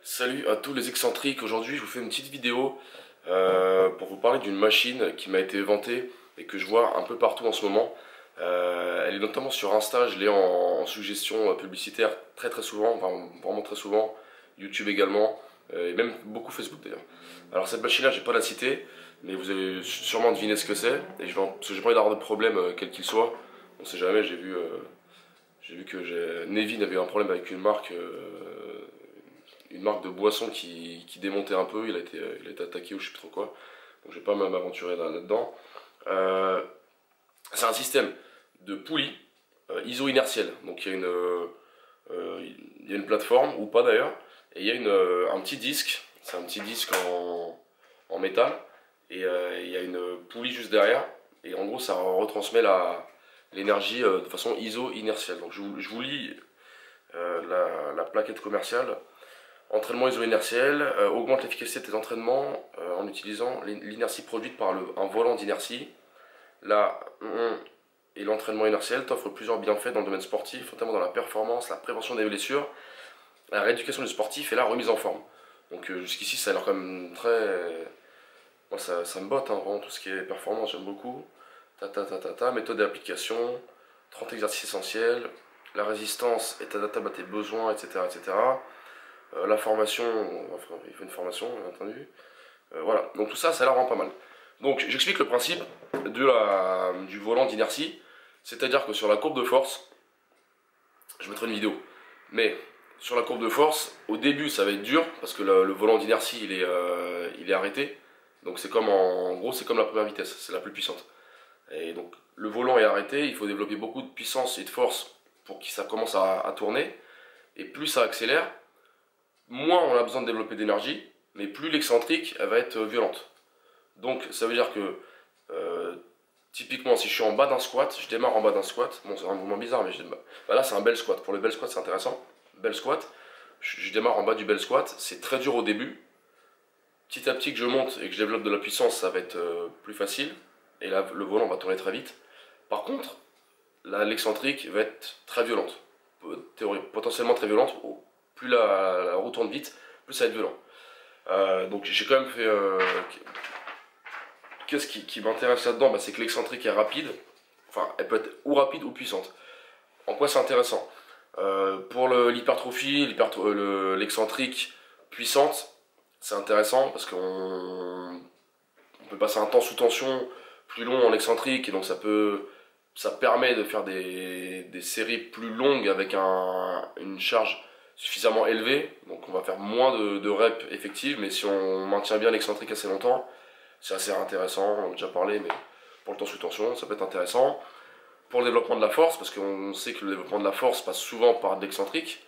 Salut à tous les excentriques, aujourd'hui je vous fais une petite vidéo pour vous parler d'une machine qui m'a été vantée et que je vois un peu partout en ce moment. Elle est notamment sur Insta, je l'ai en suggestion publicitaire très souvent, enfin vraiment très souvent, YouTube également, et même beaucoup Facebook d'ailleurs. Alors cette machine là, j'ai pas la citer, mais vous avez sûrement deviné ce que c'est, et parce que j'ai pas envie d'avoir de problème quel qu'il soit. On sait jamais, j'ai vu que Nevin avait un problème avec une marque de boisson qui démontait un peu, il a été attaqué ou je sais plus trop quoi, donc je vais pas m'aventurer là-dedans. C'est un système de poulie iso-inertielle, donc il y a une plateforme, ou pas d'ailleurs, et il y a un petit disque, c'est un petit disque en métal, et il y a une poulie juste derrière, et en gros ça retransmet l'énergie de façon iso-inertielle. Donc je vous lis la plaquette commerciale. Entraînement iso-inertiel augmente l'efficacité de tes entraînements en utilisant l'inertie produite par un volant d'inertie. Et l'entraînement inertiel t'offre plusieurs bienfaits dans le domaine sportif, notamment dans la performance, la prévention des blessures, la rééducation du sportif et la remise en forme. Donc jusqu'ici ça a l'air quand même très... Moi ça me botte, hein, vraiment tout ce qui est performance, j'aime beaucoup. Méthode d'application, 30 exercices essentiels, la résistance est adaptable à tes besoins, etc. La formation, enfin, il faut une formation, bien entendu. Voilà, donc tout ça, ça a l'air vraiment pas mal. Donc j'explique le principe du volant d'inertie, c'est-à-dire que sur la courbe de force, je mettrai une vidéo, mais sur la courbe de force, au début ça va être dur, parce que le volant d'inertie il est arrêté, donc c'est comme en gros c'est comme la première vitesse, c'est la plus puissante. Et donc le volant est arrêté, il faut développer beaucoup de puissance et de force pour que ça commence à tourner, et plus ça accélère, moins on a besoin de développer d'énergie, mais plus l'excentrique elle va être violente. Donc ça veut dire que typiquement si je suis en bas d'un squat, je démarre en bas d'un squat, bon c'est un mouvement bizarre mais là c'est un bel squat, pour le bel squat c'est intéressant, bel squat, je démarre en bas du bel squat, c'est très dur au début, petit à petit que je monte et que je développe de la puissance ça va être plus facile, et là le volant va tourner très vite. Par contre, là l'excentrique va être très violente, potentiellement très violente, plus la roue tourne vite, plus ça va être violent. Donc j'ai quand même fait... Qu'est-ce qui m'intéresse là-dedans, c'est que l'excentrique est rapide, enfin elle peut être ou rapide ou puissante. En quoi c'est intéressant pour l'hypertrophie, l'excentrique puissante, c'est intéressant parce qu'on peut passer un temps sous tension plus long en excentrique, et donc ça permet de faire des séries plus longues avec une charge suffisamment élevée, donc on va faire moins de reps effectives, mais si on maintient bien l'excentrique assez longtemps, c'est assez intéressant, on en a déjà parlé, mais pour le temps sous tension, ça peut être intéressant. Pour le développement de la force, parce qu'on sait que le développement de la force passe souvent par de l'excentrique,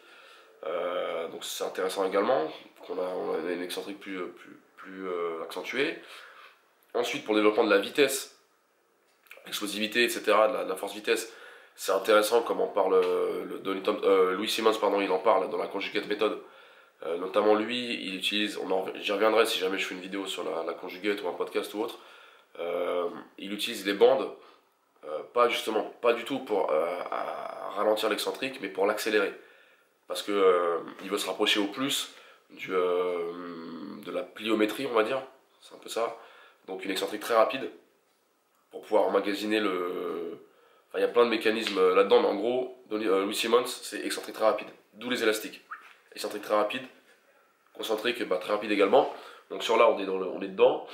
donc c'est intéressant également, on a une excentrique plus accentuée. Ensuite, pour le développement de la vitesse, l'explosivité, etc., de la force-vitesse, c'est intéressant comme en parle Louis Simmons, pardon, il en parle dans la conjugate méthode. Notamment lui, il utilise, j'y reviendrai si jamais je fais une vidéo sur la conjugate ou un podcast ou autre, il utilise les bandes, pas du tout pour ralentir l'excentrique, mais pour l'accélérer. Parce que il veut se rapprocher au plus de la pliométrie, on va dire, c'est un peu ça. Donc une excentrique très rapide, pour pouvoir emmagasiner Enfin, il y a plein de mécanismes là-dedans, mais en gros, Louis Simmons, c'est excentrique très rapide, d'où les élastiques. Excentrique très rapide, concentrique très rapide également. Donc sur là, on est dedans.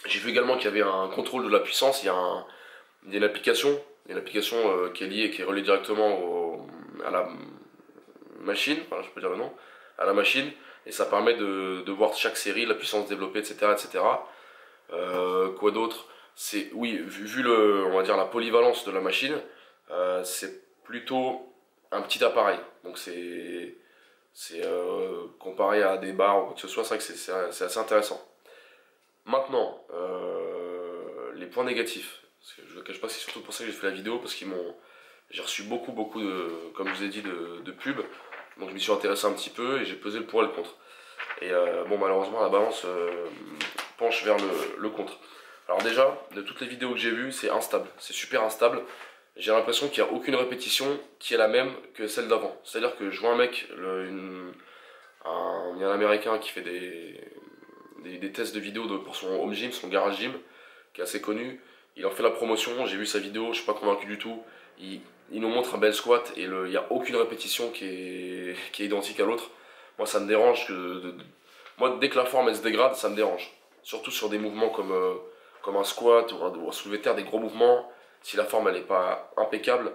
J'ai vu également qu'il y avait un contrôle de la puissance, il y a une application qui est liée, qui est reliée directement à la machine, enfin, je peux dire le nom, à la machine, et ça permet de voir chaque série, la puissance développée, etc. Quoi d'autre? Oui, vu on va dire la polyvalence de la machine, c'est plutôt un petit appareil. Donc c'est comparé à des barres ou quoi que ce soit, c'est vrai que c'est assez intéressant. Maintenant, les points négatifs. Parce que je ne le cache pas, c'est surtout pour ça que j'ai fait la vidéo, parce j'ai reçu beaucoup comme je vous ai dit, de pubs. Donc je m'y suis intéressé un petit peu et j'ai pesé le pour et le contre. Et bon, malheureusement la balance penche vers le contre. Alors déjà, de toutes les vidéos que j'ai vues, c'est instable, c'est super instable. J'ai l'impression qu'il n'y a aucune répétition qui est la même que celle d'avant. C'est-à-dire que je vois un mec, y a un Américain qui fait des tests de vidéos pour son home gym, son garage gym, qui est assez connu. Il en fait la promotion, j'ai vu sa vidéo, je suis pas convaincu du tout. Il nous montre un bel squat et il n'y a aucune répétition qui est identique à l'autre. Moi ça me dérange moi dès que la forme elle se dégrade, ça me dérange. Surtout sur des mouvements comme un squat ou un soulevé de terre, des gros mouvements. Si la forme elle n'est pas impeccable,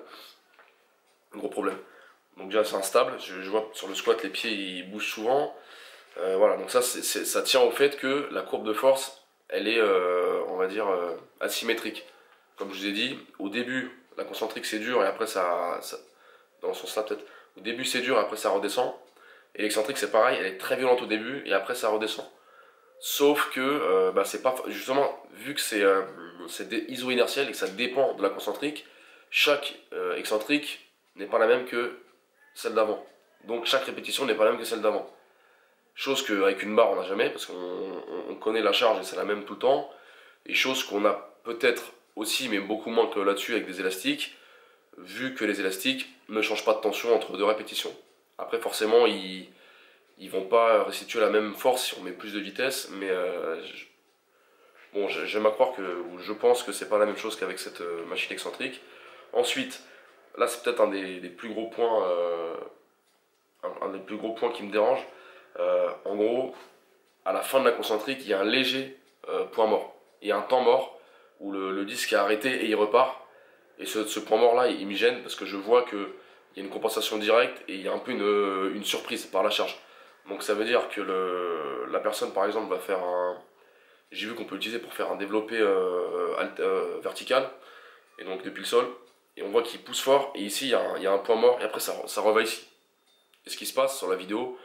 gros problème. Donc déjà c'est instable, je vois sur le squat les pieds ils bougent souvent. Voilà, donc ça tient au fait que la courbe de force elle est, on va dire, asymétrique. Comme je vous ai dit, au début, la concentrique c'est dur et après dans ce sens là peut-être, au début c'est dur et après ça redescend. Et l'excentrique c'est pareil, elle est très violente au début et après ça redescend. Sauf que, c'est pas, justement, vu que c'est iso-inertiel et que ça dépend de la concentrique, chaque excentrique n'est pas la même que celle d'avant. Donc chaque répétition n'est pas la même que celle d'avant. Chose qu'avec une barre on n'a jamais, parce qu'on connaît la charge et c'est la même tout le temps. Et chose qu'on a peut-être aussi, mais beaucoup moins que là-dessus avec des élastiques, vu que les élastiques ne changent pas de tension entre deux répétitions. Après forcément ils vont pas restituer la même force si on met plus de vitesse, mais bon, j'aime à croire ou je pense que c'est pas la même chose qu'avec cette machine excentrique. Ensuite, là c'est peut-être un des plus gros points, un des plus gros points qui me dérange. En gros, à la fin de la concentrique, il y a un léger point mort. Il y a un temps mort où le disque est arrêté et il repart. Et ce point mort là, il me gêne parce que je vois qu'il y a une compensation directe et il y a un peu une surprise par la charge. Donc ça veut dire que la personne par exemple va faire un... J'ai vu qu'on peut l'utiliser pour faire un développé vertical, et donc depuis le sol, et on voit qu'il pousse fort, et ici il y a un point mort, et après ça revient ici. Et ce qui se passe sur la vidéo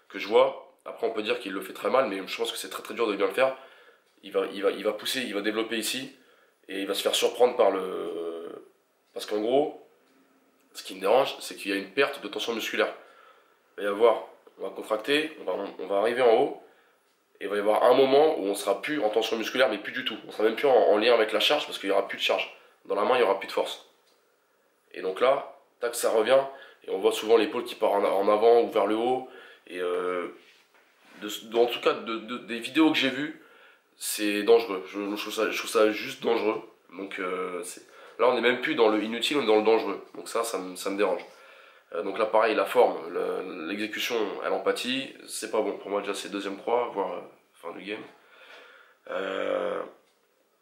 que je vois, après on peut dire qu'il le fait très mal, mais je pense que c'est très très dur de bien le faire. Il va pousser, il va développer ici, et il va se faire surprendre par le... Parce qu'en gros, ce qui me dérange, c'est qu'il y a une perte de tension musculaire. Il va y avoir, on va contracter, on va arriver en haut, et il va y avoir un moment où on sera plus en tension musculaire, mais plus du tout. On sera même plus en lien avec la charge, parce qu'il n'y aura plus de charge. Dans la main, il n'y aura plus de force. Et donc là, tac, ça revient, et on voit souvent l'épaule qui part en avant ou vers le haut. Et en tout cas, des vidéos que j'ai vues, c'est dangereux. Je trouve ça juste dangereux. Donc là, on n'est même plus dans le inutile, on est dans le dangereux. Donc ça me dérange. Donc là, pareil, la forme, l'exécution, elle empathie, c'est pas bon. Pour moi, déjà, c'est deuxième croix, voire fin du game.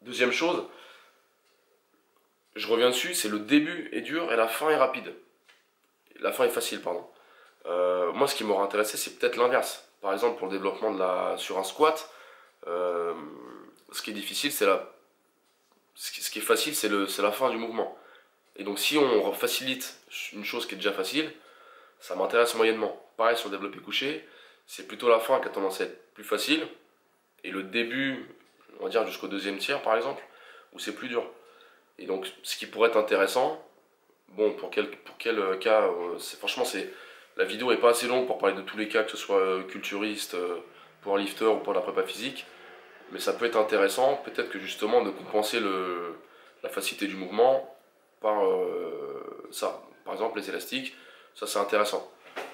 Deuxième chose, je reviens dessus, c'est le début est dur et la fin est rapide. La fin est facile, pardon. Moi, ce qui m'aurait intéressé, c'est peut-être l'inverse. Par exemple, pour le développement sur un squat, ce qui est difficile, ce qui est facile, c'est la fin du mouvement. Et donc, si on facilite une chose qui est déjà facile, ça m'intéresse moyennement. Pareil sur le développé couché, c'est plutôt la fin qui a tendance à être plus facile, et le début, on va dire jusqu'au deuxième tiers par exemple, où c'est plus dur. Et donc, ce qui pourrait être intéressant, bon, pour quel cas, franchement, la vidéo est pas assez longue pour parler de tous les cas, que ce soit culturiste, powerlifter ou pour la prépa physique, mais ça peut être intéressant, peut-être que justement de compenser la facilité du mouvement par ça. Par exemple, les élastiques, ça c'est intéressant.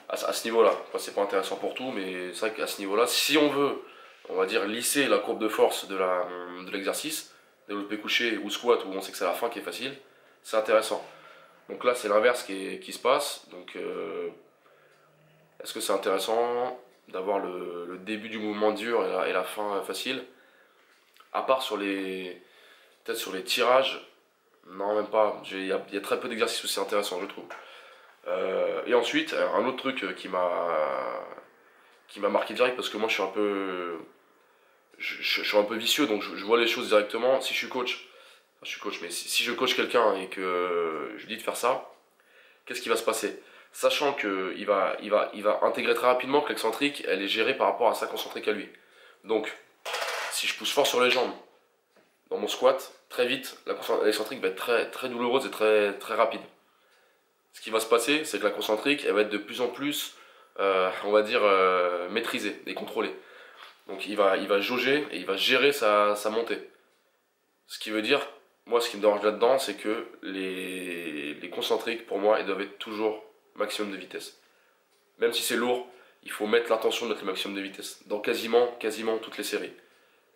À ce niveau-là, c'est pas intéressant pour tout, mais c'est vrai qu'à ce niveau-là, si on veut, on va dire, lisser la courbe de force de l'exercice, développé couché ou squat, où on sait que c'est la fin qui est facile, c'est intéressant. Donc là, c'est l'inverse qui se passe. Donc, est-ce que c'est intéressant d'avoir le début du mouvement dur et la fin facile? À part peut-être sur les tirages, non, même pas. Il y a très peu d'exercices où c'est intéressant, je trouve. Et ensuite, un autre truc qui m'a marqué direct, parce que moi je suis un peu je suis un peu vicieux, donc je vois les choses directement. Si je suis coach, enfin, je suis coach, mais si je coach quelqu'un et que je lui dis de faire ça, qu'est-ce qui va se passer? Sachant qu'il va intégrer très rapidement que l'excentrique, elle est gérée par rapport à sa concentrique à lui. Donc, si je pousse fort sur les jambes dans mon squat, très vite, l'excentrique va être très, très douloureuse et très, très rapide. Ce qui va se passer, c'est que la concentrique, elle va être de plus en plus, on va dire, maîtrisée et contrôlée. Donc il va jauger et il va gérer sa montée. Ce qui veut dire, moi ce qui me dérange là-dedans, c'est que les concentriques, pour moi, ils doivent être toujours maximum de vitesse. Même si c'est lourd, il faut mettre l'intention de mettre le maximum de vitesse dans quasiment toutes les séries.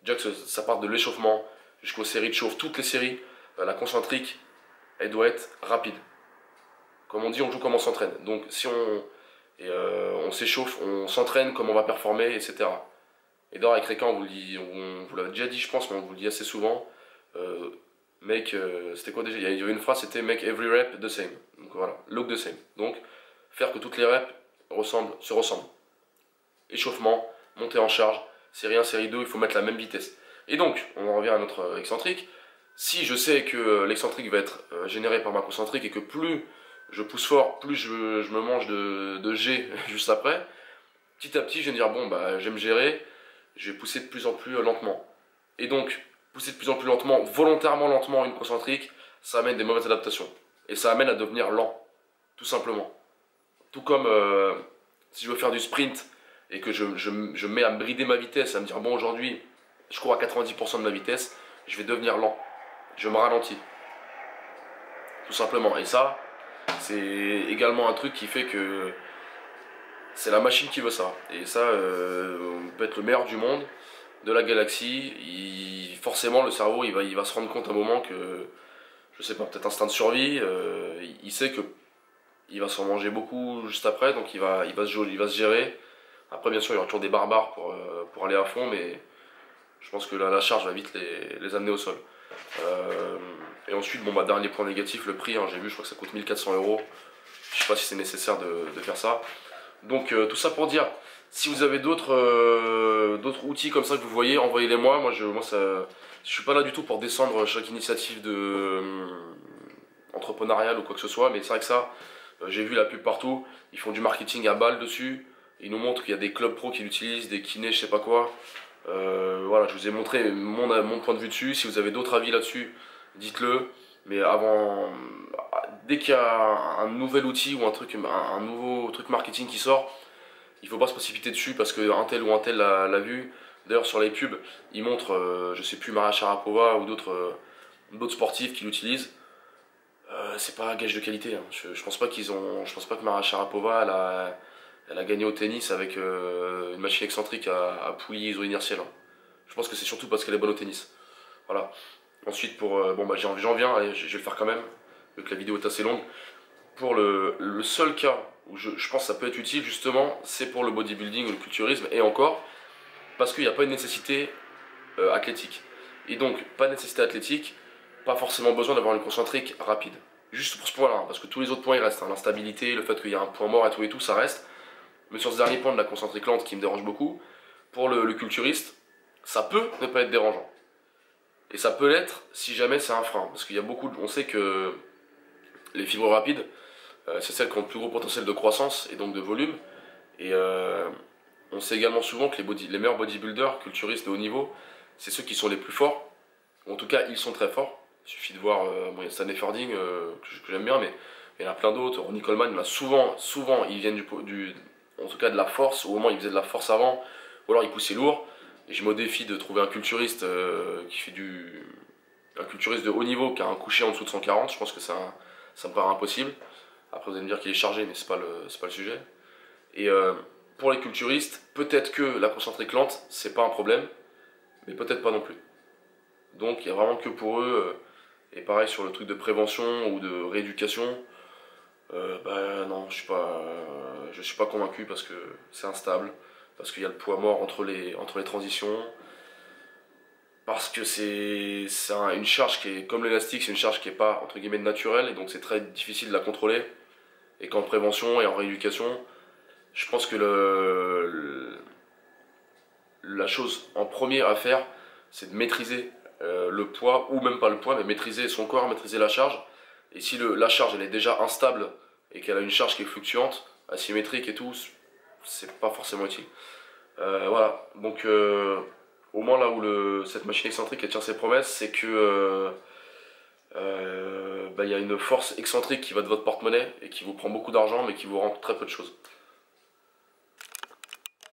Déjà que ça part de l'échauffement jusqu'aux séries de chauffe, toutes les séries, la concentrique, elle doit être rapide. Comme on dit, on joue comme on s'entraîne. Donc si on s'échauffe, on s'entraîne comme on va performer, etc. Et d'ailleurs avec Rekan, on vous l'a déjà dit je pense, mais on vous le dit assez souvent. C'était quoi déjà? Il y avait une phrase, c'était make every rep the same. Donc voilà, look the same. Donc faire que toutes les reps se ressemblent. Échauffement, montée en charge, série 1, série 2, il faut mettre la même vitesse. Et donc, on en revient à notre excentrique. Si je sais que l'excentrique va être généré par ma concentrique et que plus je pousse fort, plus je me mange de G juste après, petit à petit je vais me dire bon bah je vais me gérer, je vais pousser de plus en plus lentement. Et donc, pousser de plus en plus lentement, volontairement lentement une concentrique, ça amène des mauvaises adaptations. Et ça amène à devenir lent, tout simplement. Tout comme si je veux faire du sprint et que je mets à me brider ma vitesse, à me dire bon aujourd'hui je cours à 90% de ma vitesse, je vais devenir lent, je me ralentis. Tout simplement. Et ça, c'est également un truc qui fait que c'est la machine qui veut ça. Et ça, on peut être le meilleur du monde, de la galaxie, forcément le cerveau il va se rendre compte à un moment que, je sais pas, peut-être instinct de survie, il sait que il va s'en manger beaucoup juste après, donc il va se gérer. Après bien sûr il y aura toujours des barbares pour aller à fond, mais je pense que la charge va vite les amener au sol. Et ensuite, bon, bah, dernier point négatif, le prix, hein, j'ai vu, je crois que ça coûte 1400 €. Je sais pas si c'est nécessaire de faire ça. Donc tout ça pour dire, si vous avez d'autres outils comme ça que vous voyez, envoyez-les moi. Je suis pas là du tout pour descendre chaque initiative entrepreneuriale ou quoi que ce soit, mais c'est vrai que ça, j'ai vu la pub partout. Ils font du marketing à balles dessus. Ils nous montrent qu'il y a des clubs pro qui l'utilisent, des kinés, je sais pas quoi. Voilà, je vous ai montré mon point de vue dessus. Si vous avez d'autres avis là-dessus, dites-le. Mais dès qu'il y a un nouvel outil ou un nouveau truc marketing qui sort, il ne faut pas se précipiter dessus parce qu'un tel ou un tel l'a vu. D'ailleurs, sur les pubs, ils montrent, je sais plus, Maria Sharapova ou d'autres sportifs qui l'utilisent. C'est pas un gage de qualité. Hein. Je pense pas que Maria Sharapova elle a gagné au tennis avec une machine excentrique à poulie iso-inertielle. Hein. Je pense que c'est surtout parce qu'elle est bonne au tennis. Voilà. Ensuite, bon bah j'en viens, allez, je vais le faire quand même, vu que la vidéo est assez longue. Pour le seul cas où je pense que ça peut être utile, justement, c'est pour le bodybuilding ou le culturisme, et encore, parce qu'il n'y a pas une nécessité athlétique. Et donc, pas de nécessité athlétique, pas forcément besoin d'avoir une concentrique rapide. Juste pour ce point-là, hein, parce que tous les autres points ils restent. Hein, l'instabilité, le fait qu'il y a un point mort et tout, ça reste. Mais sur ce dernier point de la concentrique lente qui me dérange beaucoup, pour le culturiste, ça peut ne pas être dérangeant. Et ça peut l'être si jamais c'est un frein. Parce qu'il y a on sait que les fibres rapides, c'est celles qui ont le plus gros potentiel de croissance et donc de volume. Et on sait également souvent que les meilleurs bodybuilders, culturistes de haut niveau, c'est ceux qui sont les plus forts. Ou en tout cas, ils sont très forts. Il suffit de voir, bon, il y a Stanley Ferding, que j'aime bien, mais il y en a plein d'autres. Ronnie Coleman, il a souvent, ils viennent en tout cas de la force, au moment où il faisait de la force avant, ou alors il poussait lourd. Et je me défie de trouver un culturiste qui fait un culturiste de haut niveau qui a un coucher en dessous de 140. Je pense que ça me paraît impossible. Après vous allez me dire qu'il est chargé, mais c'est pas le sujet. Et pour les culturistes, peut-être que la concentrique lente, c'est pas un problème, mais peut-être pas non plus. Donc il y a vraiment que pour eux, et pareil sur le truc de prévention ou de rééducation, bah non, je suis pas convaincu parce que c'est instable, parce qu'il y a le poids mort entre les transitions, parce que c'est une charge qui est comme l'élastique, c'est une charge qui est pas entre guillemets naturelle et donc c'est très difficile de la contrôler. Et qu'en prévention et en rééducation, je pense que la chose en premier à faire, c'est de maîtriser le poids, ou même pas le poids, mais maîtriser son corps, maîtriser la charge. Et si la charge elle est déjà instable et qu'elle a une charge qui est fluctuante, asymétrique et tout, c'est pas forcément utile. Voilà, donc au moins là où cette machine excentrique elle tient ses promesses, c'est que y a une force excentrique qui va de votre porte-monnaie et qui vous prend beaucoup d'argent mais qui vous rend très peu de choses.